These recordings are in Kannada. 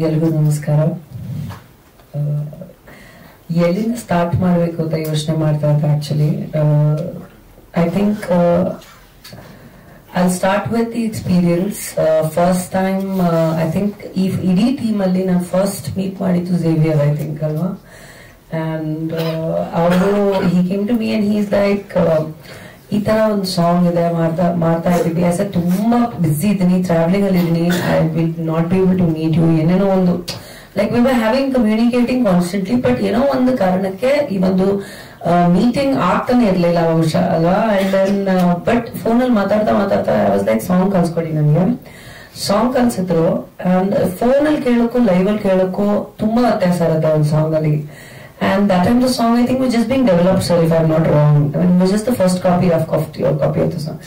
ಎಲ್ರಿಗೂ ನಮಸ್ಕಾರ. ಎಲ್ಲಿಂದ ಸ್ಟಾರ್ಟ್ ಮಾಡಬೇಕು ಅಂತ ಯೋಚನೆ ಮಾಡ್ತಾ ಇದ್ದೆ. Actually I think I'll start with the experience. First time, I think ಇಡೀ ಟೀಮ್ ಅಲ್ಲಿ ನಾನು ಫಸ್ಟ್ ಮೀಟ್ ಮಾಡಿದ್ದು Xavier, I think ಅಲ್ವಾ. And he came to me and he's like, ಈ ತರ ಒಂದು ಸಾಂಗ್ ಇದೆ ಮಾಡ್ತಾ ಇದ್ದೀವಿ. ಐ ಸೆಡ್ ತುಂಬಾ ಬಿಸಿ ಇದ್ದೀನಿ, ಟ್ರಾವೆಲಿಂಗ್ ಅಲ್ಲಿ ಇದೀನಿ, I will not be able to meet you. ಏನೇನೋ ಒಂದು like we were having communicating constantly, but ಏನೋ ಒಂದು ಕಾರಣಕ್ಕೆ ಈ ಒಂದು ಮೀಟಿಂಗ್ ಆಗ್ತಾನೆ ಇರ್ಲಿಲ್ಲ ಬಹುಶಃ ಅಲ್ವಾ. ಅಂಡ್ ದೆನ್ ಬಟ್ ಫೋನ್ ಅಲ್ಲಿ ಮಾತಾಡ್ತಾ ಐ ವಾಸ್ ಲೈಕ್ ಸಾಂಗ್ ಕಲ್ಸ್ಕೊಡಿ ನನಗೆ. ಸಾಂಗ್ ಕಲ್ಸಿದ್ರು. ಅಂಡ್ ಫೋನ್ ಅಲ್ಲಿ ಕೇಳಕ್ಕೂ ಲೈವ್ ಅಲ್ಲಿ ಕೇಳಕ್ಕೂ ತುಂಬಾ ವ್ಯತ್ಯಾಸ ಇರುತ್ತೆ ಒಂದು ಸಾಂಗ್ ಅಲ್ಲಿ. And that time the song I think was just being developed, sir, if I'm not wrong. I mean, it was just the first copy of the song.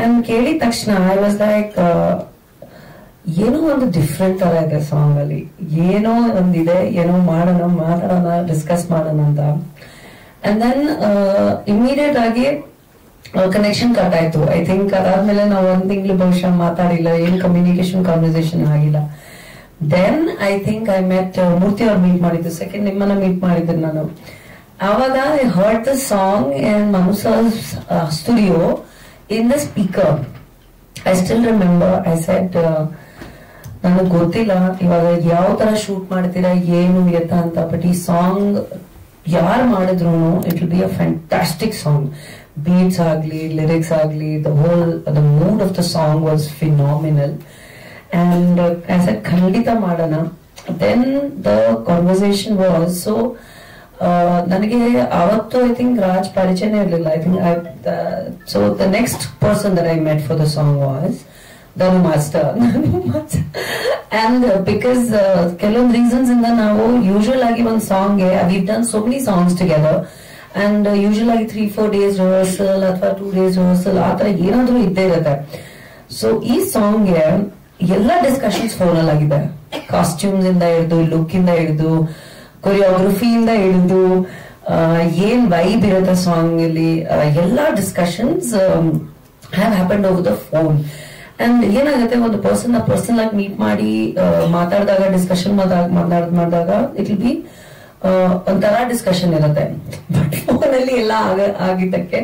And ಕೇಳಿದ ತಕ್ಷಣ I was like, ಏನೋ ಒಂದು ಡಿಫ್ರೆಂಟ್ ತರ ಇದೆ ಸಾಂಗ್ ಅಲ್ಲಿ, ಏನೋ ಒಂದಿದೆ, ಏನೋ ಮಾತಾಡೋಣ ಡಿಸ್ಕಸ್ ಮಾಡೋಣ ಅಂತ. ಅಂಡ್ ದೆನ್ ಇಮಿಡಿಯೇಟ್ ಆಗಿ ಕನೆಕ್ಷನ್ ಕಟ್ ಆಯ್ತು. ಐ ಥಿಂಕ್ ಅದಾದ್ಮೇಲೆ ನಾವು ಒಂದ್ ತಿಂಗಳು ಬಹುಶಃ ಮಾತಾಡಿಲ್ಲ, ಏನ್ ಕಮ್ಯುನಿಕೇಶನ್ ಕಾನ್ವರ್ಸೇಷನ್ ಆಗಿಲ್ಲ. Then I think I met Murthy ಅವ್ರು ಮೀಟ್ ಮಾಡಿದ್ದು, ಸೆಕೆಂಡ್ ನಿಮ್ಮನ್ನ ಮೀಟ್ ಮಾಡಿದ್ರು ನಾನು. ಆವಾಗ I heard the song in Manu sir's studio in the speaker. I still remember I said, ನನಗೆ ಗೊತ್ತಿಲ್ಲ ಇವಾಗ ಯಾವ ತರ ಶೂಟ್ ಮಾಡ್ತೀರಾ ಏನು ಎತ್ತ ಅಂತ, ಬಟ್ ಈ ಸಾಂಗ್ ಯಾರು ಮಾಡಿದ್ರು it will be a fantastic song. Beats ಆಗ್ಲಿ, ಲಿರಿಕ್ಸ್ ಆಗ್ಲಿ, the mood of the song was phenomenal. And I said ಖಂಡಿತ ಮಾಡೋಣ. Then the conversation was so ನನಗೆ ಅವತ್ತು ಐ ಥಿಂಕ್ ರಾಜ್ ಪರಿಚಯನೇ ಇರಲಿಲ್ಲ. I think so the next person that I met for the song was Dhanu Master. And because ಕೆಲವೊಂದು ರೀಸನ್ಸ್ ಇಂದ ನಾವು ಯೂಶುವಲ್ ಆಗಿ ಒಂದು song we've done so many songs together and usual ಆಗಿ 3-4 days rehearsal ಅಥವಾ 2 days rehearsal ಆ ತರ ಏನಾದ್ರೂ ಇದ್ದೇ ಇರುತ್ತೆ. ಸೊ ಈ ಸಾಂಗ್ ಎಲ್ಲ ಡಿಸ್ಕಷನ್ಸ್ ಫೋನ್ ಅಲ್ಲಿ ಆಗಿದೆ. ಕಾಸ್ಟ್ಯೂಮ್ಸ್ ಇಂದ ಹಿಡಿದು, ಲುಕ್ ಇಂದ ಹಿಡಿದು, ಕೊರಿಯೋಗ್ರಫಿಯಿಂದ ಹಿಡಿದು, ಏನ್ ವೈಬ್ ಇರುತ್ತೆ ಸಾಂಗ್ ಅಲ್ಲಿ, ಎಲ್ಲಾ discussions have happened over the phone. And ಏನಾಗುತ್ತೆ, ಒಂದು ಪರ್ಸನಲ್ ಆಗಿ ಮೀಟ್ ಮಾಡಿ ಮಾತಾಡಿದಾಗ, ಡಿಸ್ಕಷನ್ ಮಾಡಿದಾಗ ಇಟ್ ವಿಲ್ ಬಿ ಒಂಥರ ಡಿಸ್ಕಷನ್ ಇರುತ್ತೆ. ಬಟ್ ಫೋನ್ ಅಲ್ಲಿ ಎಲ್ಲ ಆಗಿದ್ದಕ್ಕೆ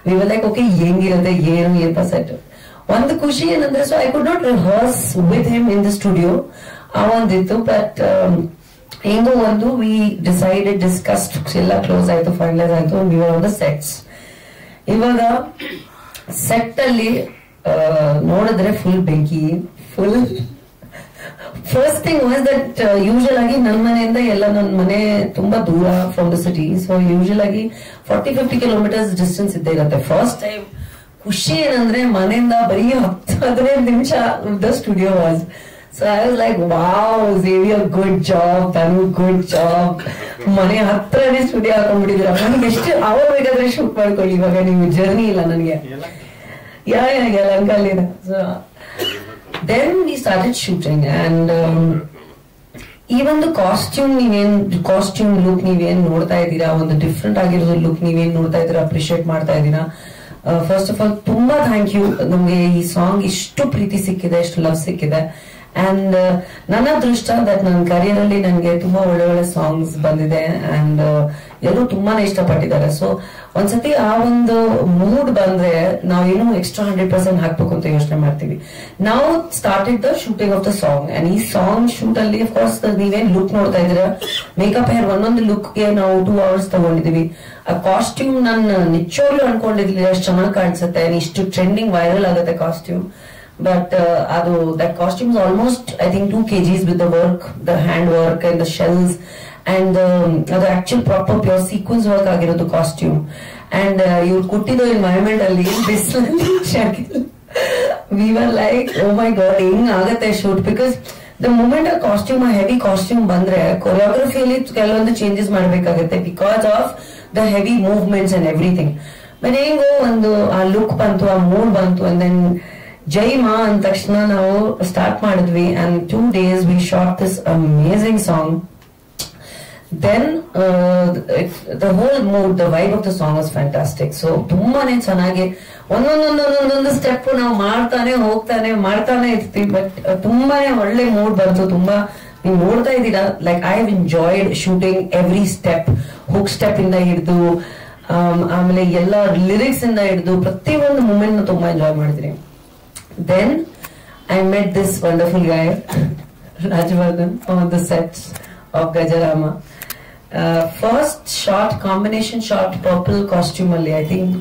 ವಿ ವರ್ ಲೈಕ್ ಓಕೆ ಹೆಂಗಿರುತ್ತೆ ಏನು ಅಂತ ಸೆಟ್. ಒಂದು ಖುಷಿ ಏನಂದ್ರೆ, so I could not rehearse with him in the studio ಆ ಒಂದಿತ್ತು. ಬಟ್ ಹೆಂಗೋ ಒಂದು ವಿ ಡಿಸೈಡೆಡ್, ಡಿಸ್ಕಸ್ಡ್, ಎಲ್ಲ ಕ್ಲೋಸ್ ಆಯ್ತು, ಫೈನಲೈಸ್ ಆಯ್ತು. We are on the sets. ಇವಾಗ ಸೆಟ್ ಅಲ್ಲಿ ನೋಡಿದ್ರೆ ಫುಲ್ ಬೆಂಕಿ, full. First thing was that usual ಆಗಿ ನನ್ನ ಮನೆಯಿಂದ ಎಲ್ಲ, ನನ್ನ ಮನೆ ತುಂಬಾ ದೂರ from the city. So usual ಆಗಿ 40-50 ಕಿಲೋಮೀಟರ್ಸ್ ಡಿಸ್ಟೆನ್ಸ್ ಇದ್ದೇ ಇರುತ್ತೆ. ಫಸ್ಟ್ ಟೈಮ್ ಖುಷಿ ಏನಂದ್ರೆ ಮನೆಯಿಂದ ಬರೀ 10-15 ನಿಮಿಷ the studio was. So I was like wow, Xavier good job, Dhanu good job. ಮನೆ ಹತ್ರನೇ ಸ್ಟುಡಿಯೋ ಹಾಕೊಂಡ್ಬಿಟ್ಟಿದ್ರ, ನನಗೆ ಎಷ್ಟು ಅವರ್ ಬೇಕಾದ್ರೆ ಶೂಟ್ ಮಾಡ್ಕೊಳ್ಳಿ, ಇವಾಗ ನೀವು ಜರ್ನಿ ಇಲ್ಲ ನನಗೆ. ಅಂಕಲ್ ಇದೆ. So then we started shooting. And ಈ ಒಂದು ಕಾಸ್ಟ್ಯೂಮ್ ಲುಕ್ ನೀವೇನ್ ನೋಡ್ತಾ ಇದ್ದೀರಾ, ಒಂದು ಡಿಫ್ರೆಂಟ್ ಆಗಿರೋದು ಲುಕ್ ನೀವೇನ್ ನೋಡ್ತಾ ಇದ್ದೀರಾ, ಅಪ್ರಿಶಿಯೇಟ್ ಮಾಡ್ತಾ ಇದ್ದೀರಾ. ಫಸ್ಟ್ ಆಫ್ ಆಲ್ ತುಂಬಾ ಥ್ಯಾಂಕ್ ಯು. ನಮ್ಗೆ ಈ ಸಾಂಗ್ ಇಷ್ಟು ಪ್ರೀತಿ ಸಿಕ್ಕಿದೆ, ಇಷ್ಟು ಲವ್ ಸಿಕ್ಕಿದೆ. ಅಂಡ್ ನನ್ನ ಅದೃಷ್ಟ ದಟ್ ನನ್ನ ಕರಿಯರ್ ಅಲ್ಲಿ ನನಗೆ ತುಂಬಾ ಒಳ್ಳೆ ಸಾಂಗ್ಸ್ ಬಂದಿದೆ ಅಂಡ್ ಎಲ್ಲರೂ ತುಂಬಾನೇ ಇಷ್ಟಪಟ್ಟಿದ್ದಾರೆ. ಸೊ ಒಂದ್ಸತಿ ಆ ಒಂದು ಮೂಡ್ ಬಂದ್ರೆ ನಾವೇನು ಎಕ್ಸ್ಟ್ರಾ 100% ಹಾಕ್ಬೇಕು ಅಂತ ಯೋಚನೆ ಮಾಡ್ತೀವಿ. ನಾವು started the shooting of the song. And ಈ ಸಾಂಗ್ ಶೂಟ್ ಅಲ್ಲಿ ಅಫ್ಕೋರ್ಸ್ ನೀವೇನ್ ಲುಕ್ ನೋಡ್ತಾ ಇದ್ದೀರಾ, ಮೇಕಪ್ ಹೇರ್ ಒಂದೊಂದು ಲುಕ್ ಗೆ ನಾವು 2 hours ತಗೊಂಡಿದೀವಿ. ಆ ಕಾಸ್ಟ್ಯೂಮ್ ನಾನು ನಿಜವಾಗ್ಲೂ ಅನ್ಕೊಂಡಿರ್ಲಿಲ್ಲ ಎಷ್ಟು ಚೆನ್ನಾಗಿ ಕಾಣಿಸುತ್ತೆ, ಇಷ್ಟು ಟ್ರೆಂಡಿಂಗ್ ವೈರಲ್ ಆಗುತ್ತೆ costume. But that costume is almost I think 2 kgs with the work, the hand work and the shells and the actual proper pure sequence work ಆಗಿರೋದು costume. And you ಕುಟ್ಟಿದ್ದು environment ಅಲ್ಲಿ ಬಿಸಿಲಲ್ಲಿ we were like oh my god ಹೆಂಗ್ ಆಗತ್ತೆ shoot, because the moment a costume, a heavy costume ಬಂದ್ರೆ choreography ಕೆಲವೊಂದು changes ಮಾಡಬೇಕಾಗುತ್ತೆ because of the heavy movements and everything. But ಹೆಂಗೋ ಒಂದು ಆ ಲುಕ್ ಬಂತು, ಆ ಮೂಡ್ ಬಂತು. and then ಜೈ ಮಾ ಅಂದ ತಕ್ಷಣ ನಾವು ಸ್ಟಾರ್ಟ್ ಮಾಡಿದ್ವಿ. And 2 days we shot this amazing song. Then the whole mood, the vibe of the song was fantastic. So ತುಂಬಾನೇ ಚೆನ್ನಾಗಿ ಒಂದೊಂದೊಂದೊಂದೊಂದು ಸ್ಟೆಪ್ ನಾವು ಮಾಡ್ತಾನೆ ಇರ್ತೀವಿ. ಬಟ್ ತುಂಬಾನೇ ಒಳ್ಳೆ ಮೂಡ್ ಬಂತು. ತುಂಬಾ ನೀವು ನೋಡ್ತಾ ಇದ್ದೀರಾ, like I have enjoyed shooting every step. Hook step ಇಂದ ಹಿಡಿದು ಆಮೇಲೆ ಎಲ್ಲ ಲಿರಿಕ್ಸ್ ಇಂದ ಹಿಡಿದು ಪ್ರತಿಯೊಂದು ಮೂಮೆಂಟ್ ತುಂಬಾ ಎಂಜಾಯ್ ಮಾಡಿದ್ರಿ. Then I met this wonderful guy, Rajvardhan, on the sets of Gajarama. First shot, combination shot, purple costume alli, I think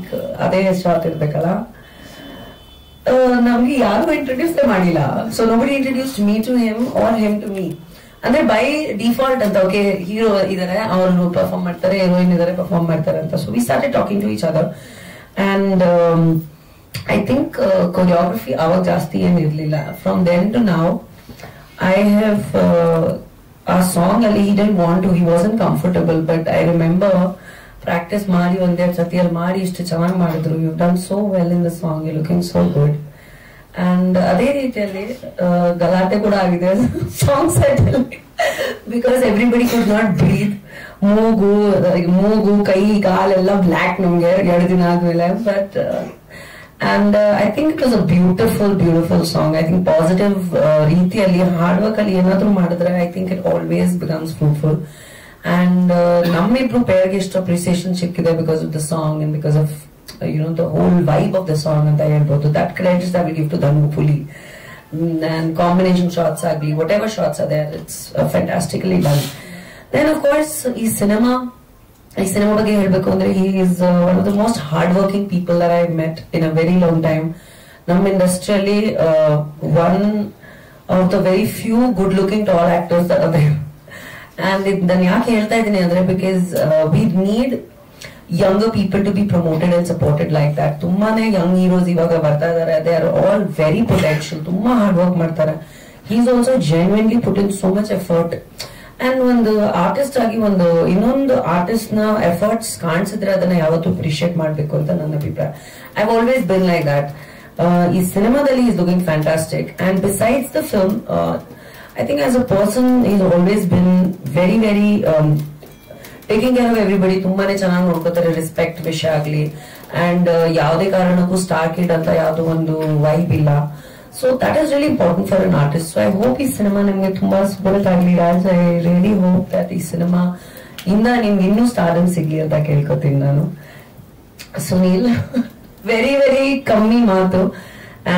ಅದೇ shot ಇರ್ಬೇಕಲ್ಲ. ನಮ್ಗೆ ಯಾರು ಇಂಟ್ರೊಡ್ಯೂಸ್ ಮಾಡಿಲ್ಲ. So nobody introduced me to him or him to me. ಅಂದ್ರೆ ಬೈ ಡಿಫಾಲ್ಟ್ ಅಂತ, ಓಕೆ ಹೀರೋ ಇದಾರೆ ಅವರು ಪರ್ಫಾರ್ಮ್ ಮಾಡ್ತಾರೆ, ಹೀರೋಯಿನ್ ಇದಾರೆ ಪರ್ಫಾರ್ಮ್ ಮಾಡ್ತಾರೆ ಅಂತ. So we started talking to each other and I think choreography aವಾಗ ಜಾಸ್ತಿ ಏನಿರ್ಲಿಲ್ಲ. From then to now I have a song ಅಲ್ಲಿ he didn't want to, he wasn't comfortable, but I remember practice ಮಾಡಿ ಒಂದೆರಡು ಸತಿ ಅಲ್ಲಿ ಮಾಡಿ ಇಷ್ಟು ಚೆನ್ನಾಗಿ ಮಾಡಿದ್ರು. You've done so well in the song, you're looking so good. And ಅದೇ ರೀತಿಯಲ್ಲಿ ಗಲಾಟೆ ಕೂಡ ಆಗಿದೆ ಸಾಂಗ್ ಸೆಟ್ ಅಲ್ಲಿ, because everybody could not breathe. ಮೂಗು ಕೈ ಕಾಲೆಲ್ಲ ಬ್ಲ್ಯಾಕ್ ನಮ್ಗೆ 2 ದಿನ ಆದ್ಮೇಲೆ. But and I think it was a beautiful song. I think positive ರೀತಿಯಲ್ಲಿ ಹಾರ್ಡ್ ವರ್ಕ್ ಅಲ್ಲಿ ಏನಾದ್ರೂ ಮಾಡಿದ್ರೆ I think it always becomes fruitful. And ನಮ್ಮಿಬ್ರು ಪೇರ್ಗೆ ಎಷ್ಟು ಅಪ್ರಿಸಿಯೇಷನ್ ಸಿಕ್ಕಿದೆ because of the song and because of the whole vibe of the song ಅಂತ ಹೇಳ್ಬೋದು. That credit I will give to Dhanu fully. And combination shots agli, whatever shots are there, it's fantastically done. Then of course ಈ ಸಿನಿಮಾ ಬಗ್ಗೆ ಹೇಳ್ಬೇಕು ಅಂದ್ರೆ he is one of the most hard working people that I've met in a very long time. ನಮ್ಮ ಇಂಡಸ್ಟ್ರಿಯಲ್ಲಿ one of the very few good looking tall actors that are there. And ನಾನು ಯಾಕೆ ಹೇಳ್ತಾ ಇದ್ದೀನಿ ಅಂದ್ರೆ because we need younger people to be promoted and supported like that. ತುಂಬಾನೇ young heroes ಇವಾಗ ಬರ್ತಾ ಇದಾರೆ. They are all very potential, ತುಂಬಾ hard work ಮಾಡ್ತಾರೆ. He is also genuinely put in so much effort. And ಒಂದು ಆರ್ಟಿಸ್ಟ್ ಆಗಿ ಇನ್ನೊಂದು ಆರ್ಟಿಸ್ಟ್ ನ ಎಫರ್ಟ್ಸ್ ಕಾಣಿಸಿದ್ರೆ ಅದನ್ನ ಯಾವತ್ತೂ ಅಪ್ರಿಶಿಯೇಟ್ ಮಾಡ್ಬೇಕು ಅಂತ ನನ್ನ ಅಭಿಪ್ರಾಯ. I always been like that. ಈ ಸಿನಿಮಾದಲ್ಲಿ is looking fantastic. And besides the film I think as a person is always been very taking care of everybody. ತುಂಬಾನೇ ಚೆನ್ನಾಗಿ ನೋಡ್ಕೋತಾರೆ, ರೆಸ್ಪೆಕ್ಟ್ ವಿಷಯ ಆಗ್ಲಿ. ಅಂಡ್ ಯಾವುದೇ ಕಾರಣಕ್ಕೂ ಸ್ಟಾರ್ ಕಿಡ್ ಅಂತ ಯಾವ್ದೋ ಒಂದು ವೈಬ್ ಇಲ್ಲ. So that is really important for an artist. So I hope ಈ ಸಿನಿಮಾ ನಿಮ್ಗೆ ತುಂಬಾ ಸಪೋರ್ಟ್ ಆಗಲಿ Raj. I really hope that ಈ ಸಿನಿಮಾ ಇಂದ ನಿಮ್ಗೆ ಇನ್ನೂ ಸ್ಟಾರ್ಡಮ್ ಸಿಗ್ಲಿ ಅಂತ ಕೇಳ್ಕೊತೀನಿ ನಾನು. ಸುನೀಲ್ ವೆರಿ ಕಮ್ಮಿ ಮಾತು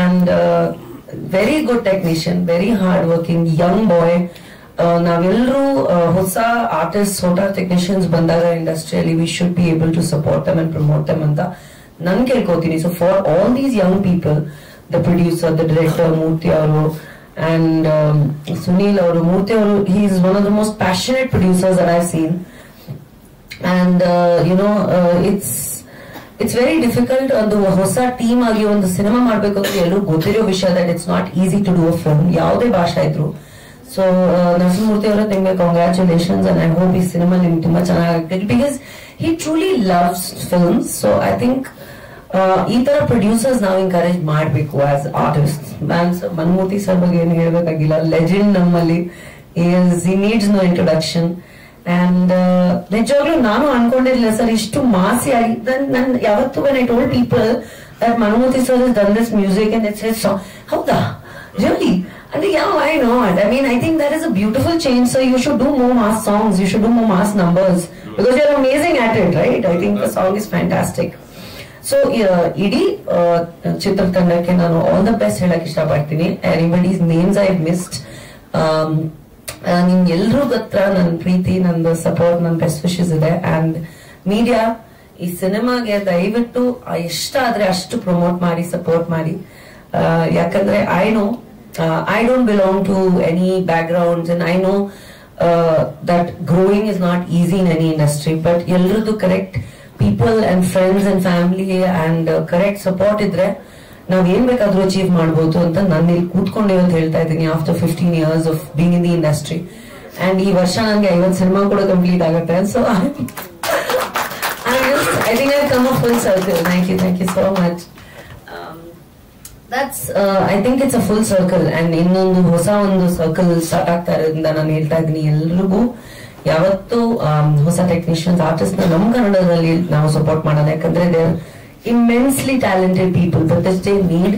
and very good technician, very hard working young boy. ನಾವೆಲ್ಲರೂ ಹೊಸ ಆರ್ಟಿಸ್ಟ್, ಹೊಸ ಟೆಕ್ನಿಷಿಯನ್ಸ್ ಬಂದಾಗ ಇಂಡಸ್ಟ್ರಿಯಲ್ಲಿ we should be able to support them and promote them ಅಂತ ನನ್ ಕೇಳ್ಕೊತೀನಿ. So for all these young people, the producer, the director, Murthy avaru, and Sunil avaru. Murthy avaru, he is one of the most passionate producers that I've seen. And it's very difficult ಒಂದು ಹೊಸ ಟೀಮ್ ಆಗಿ ಒಂದು ಸಿನಿಮಾ ಮಾಡ್ಬೇಕು ಅಂತ ಎಲ್ಲರೂ ಗೊತ್ತಿರೋ ವಿಷಯ that it's not easy to do a film, ಯಾವುದೇ ಭಾಷೆ ಇದ್ರು. ಸೊ ನರಸಿಂಹಮೂರ್ತಿ ಅವರ ನಿಮ್ಗೆ ಕಂಗ್ರ್ಯಾಚುಲೇಷನ್ಸ್ ಅಂಡ್ ಐ ಹೋಪ್ ಈ ಸಿನಿಮಾ ನಿಮ್ಗೆ ತುಂಬಾ ಚೆನ್ನಾಗಿ, because he truly loves films. So I think ಈ ತರ ಪ್ರೊಡ್ಯೂಸರ್ಸ್ ನಾವು ಎನ್ಕರೇಜ್ ಮಾಡಬೇಕು ಆಸ್ ಆರ್ಟಿಸ್ಟ್. ಮನ್ಮೂರ್ತಿ ಸರ್ ಬಗ್ಗೆ ಏನು ಹೇಳ್ಬೇಕಾಗಿಲ್ಲ, ಲೆಜೆಂಡ್ ನಮ್ಮಲ್ಲಿ. he needs no introduction. And ನಿಜವಾಗ್ಲೂ ನಾನು ಅನ್ಕೊಂಡಿರ್ಲಿಲ್ಲ ಸರ್ ಇಷ್ಟು ಮಾಸಿ ಆಗಿ. ನನ್ ಯಾವತ್ತು when I told people that Manumurthy sir has done this music and it's his song, howda really? And yeah, why not? I mean, I think that is a beautiful change. So you should do more mass songs, you should do more mass numbers, because you're amazing at it, right? I think the song is fantastic. So ಇಡೀ ಚಿತ್ರತಂಡಕ್ಕೆ ನಾನು ಆಲ್ ದ ಬೆಸ್ಟ್ ಹೇಳಕ್ ಇಷ್ಟಪಡ್ತೀನಿ. ಎನಿಬಡೀಸ್ ನೇಮ್ಸ್ ಐ ಮಿಸ್ಡ್, ನಿಮ್ ಎಲ್ರೂ ಹತ್ರ ನನ್ನ ಪ್ರೀತಿ, ನಂದು ಸಪೋರ್ಟ್, ನನ್ನ ಬೆಸ್ಟ್ ವಿಶಸ್ ಇದೆ. ಅಂಡ್ ಮೀಡಿಯಾ ಈ ಸಿನಿಮಾಗೆ ದಯವಿಟ್ಟು ಎಷ್ಟಾದ್ರೆ ಅಷ್ಟು ಪ್ರಮೋಟ್ ಮಾಡಿ, ಸಪೋರ್ಟ್ ಮಾಡಿ. ಯಾಕಂದ್ರೆ I don't belong to any backgrounds and I know that growing is not easy in any industry. But ಎಲ್ರದ್ದು correct people and friends and family and correct support ಇದ್ರೆ ನಾವ್ ಏನ್ ಬೇಕಾದ್ರೂ ಅಚೀವ್ ಮಾಡ್ಬೋದು ಅಂತ ನಾನು ಇಲ್ಲಿ ಕೂತ್ಕೊಂಡು ಇವತ್ತು ಹೇಳ್ತಾ ಇದ್ದೀನಿ. After 15 years of being in the industry, and ಈ ವರ್ಷ ನನಗೆ 50 ಸಿನಿಮಾ ಕೂಡ ಕಂಪ್ಲೀಟ್ ಆಗುತ್ತೆ. So I think I come a full circle. Thank you so much. That's I think it's a full circle, and ಇನ್ನೊಂದು ಹೊಸ ಒಂದು ಸರ್ಕಲ್ ಸ್ಟಾರ್ಟ್ ಆಗ್ತಾ ಇರೋದ್ರಿಂದ ನಾನು ಹೇಳ್ತಾ ಇದ್ದೀನಿ ಎಲ್ರಿಗೂ ಯಾವತ್ತು ಹೊಸ ಟೆಕ್ನಿಷಿಯನ್ಸ್ ಆರ್ಟಿಸ್ಟ್ ನ ನಮ್ಮ ಕನ್ನಡದಲ್ಲಿ ನಾವು ಸಪೋರ್ಟ್ ಮಾಡೋಣ. ಯಾಕಂದ್ರೆ they are immensely talented people, but they need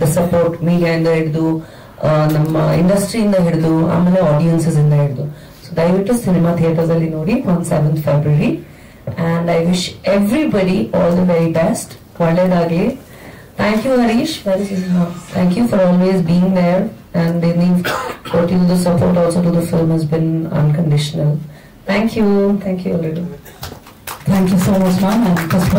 the support. Media ಇಂದ ಹಿಡಿದು, ನಮ್ಮ ಇಂಡಸ್ಟ್ರಿಯಿಂದ ಹಿಡಿದು, ಆಮೇಲೆ ಆಡಿಯನ್ಸಸ್ ಇಂದ ಹಿಡಿದು. ಸೊ ದಯವಿಟ್ಟು ಸಿನಿಮಾ ಥಿಯೇಟರ್ಸ್ ಅಲ್ಲಿ ನೋಡಿ on 7th February. And I wish everybody all the very best. ಒಳ್ಳೆದಾಗ್ಲಿ. Thank you, Harish. Thank you for always being there, and the support also to the film has been unconditional. Thank you already. Thank you so much, ma'am.